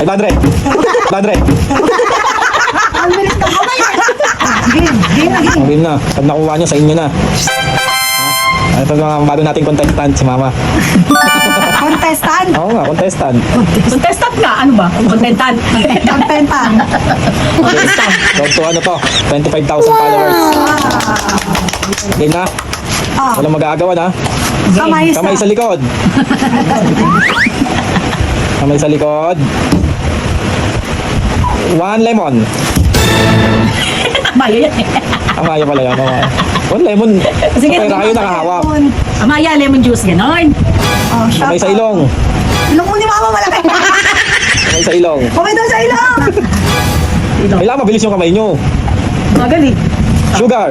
500. 500. Ang bilis ng kamay. Game. Game na. Pag nakuha nyo, sa inyo na. Ito mga bago nating contestant, si Mama. Contestant. Oo nga, contestant. Contestant nga, ano ba? Contentan. Contentan. Road to ano to? 25,000 followers. Game na? Ah, Walang mag-aagawan ha? kamay Kamay sa likod. Kamay sa likod. 1 lemon. Amaya yan eh. Amaya pala yan. 1 lemon. Sige, Pera kayo nakahawak. Amaya, lemon juice, gano'n. Oh, Kamay sa ilong. Ilong mo ni Mama malaki. Kamay sa ilong. Kamay daw sa ilong. Kailangan mabilis yung kamay nyo. Magal eh. Sugar.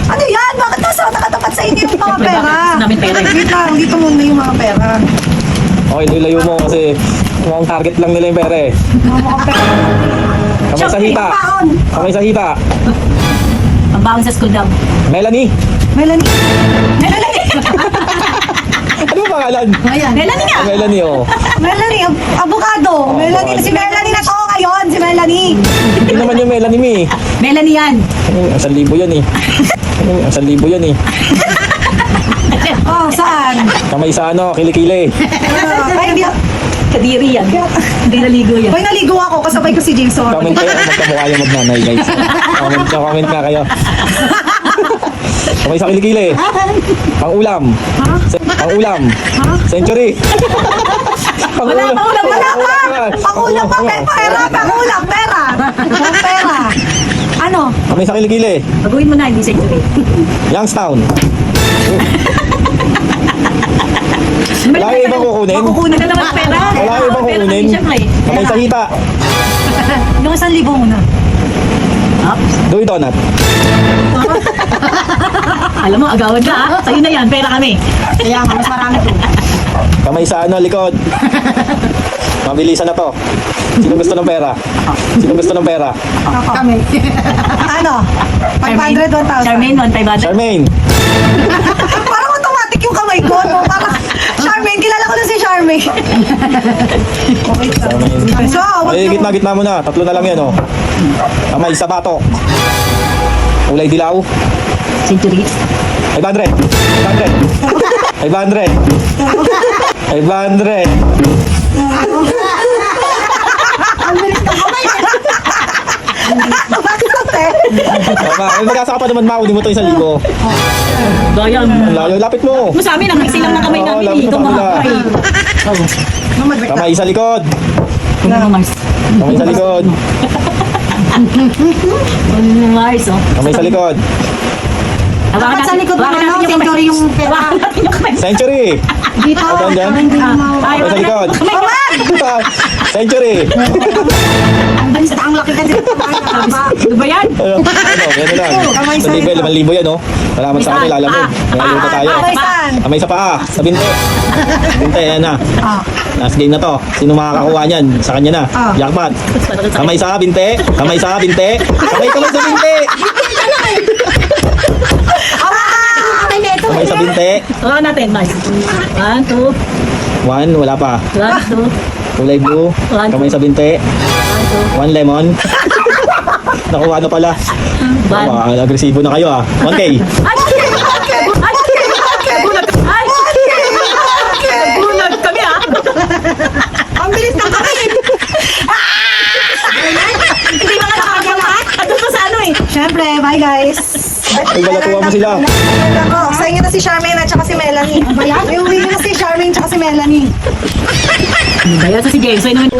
Ano yan? Bakit nakatapat sa inyo yung mga pera? Gusto namin pera eh. Wait lang, dito muna yung mga pera. Okay, nilayo mo kasi mukhang target lang nila yung pera eh. Mga pera. Kamay sa hita. Paon. Kamay sa hita. Ang baon sa school daw. Melanie. Melanie. Ano ba pangalan? Ayan. Melanie nga. Melanie oh. Melanie, avocado. Melanie, avocado. si Melanie na to ngayon. Si Melanie. Hindi naman yung Melanie mi. Melanie yan. 1,000 yan eh. 1,000 yan eh. Oh, saan? Kamay sa ano, kilikili. Ay, hindi. Kadiri yan. Hindi naligo yan. Hoy, naligo ako. Kasabay ko si Jason. Comment kayo kung magkamukha yung magnanay guys. Comment ka kayo. Kamay sa kilikili. Pang-ulam. Pang-ulam. Century. Wala pa ulam. Wala pa. Pangulam pa. Pera. Pangulam. Pera. Pera. Ano? Kamay sa kilikili. Baguhin mo na, hindi century. Youngstown. Wala yung ibang kukunin. Makukunin na naman pera. Wala yung ibang Pera kukunin. kami, syempre. Kamay sa hita. Yung 1,000 muna. Ups. Doy donut. Alam mo, agawan ka ha. Sa'yo na yan, pera kami. Kaya nga, mas marami to. Kamay sa ano, likod. Mabilisan na to. Sino gusto ng pera? Sino gusto ng pera? Kami. Ano? 500, 1,000. Charmaine, 1,500. Charmaine. Parang automatic yung kamay ko. No? Parang, Charmaine, kilala ko na si Charmaine. Charmaine. So, wag Ay, yung... gitna mo na. Tatlo na lang yan, oh. Kamay sa batok. Kulay dilaw. Century. 500. 500. 500. 500. Ang bilis ng kamay. Mag-asa ka pa naman, Mau. Hindi mo ito 1,000. Gayang. Ang layo. Lapit mo. Mo sa amin, ang iksi lang ng kamay Oo, namin. lapit Ito sa mga kabila. kamay. Kamay sa likod. Mars. Kamay sa likod. Mars, oh. Kamay sa likod. Dapat sa likod ng ano, century yung pera. Hawakan natin yung kamay. Century. Dito. Ito, dyan. Ay, Kamay sa likod. Century. Ang bilis na ang laki kasi ng kamay. Ano ba yan? Ano, gano'n lang. Kamay sa 1,000, likod. 5,000 yan, oh. Salamat sa akin, alam mo. May ayuda tayo. Kamay saan? Kamay sa paa, sa binte. Binte, yan na. Ah. Last game na to. Sino makakakuha niyan? Sa kanya na. Ah. Jackpot. Kamay sa binte. Kamay sa binte. Kamay sa binte. Kamay sa binte. Hawakan natin, Mars. 1, 2, 1, wala pa. 1, 2, Kulay blue. Kamay sa binte. 1 lemon. Nakuha na pala. 1. Wow, agresibo na kayo ah. 1K. Ay! Nagulag kami ah! Ang bilis ng kamay. Hindi mga nakagawa. Ito pa sa ano eh. Siyempre, bye guys. Ay, balatuwa mo sila. Ako, sa inyo na si Charmaine at saka si Melanie. Ay, uwi na si Charmaine at saka si Melanie. Ano ba yan? So si James, ay naman.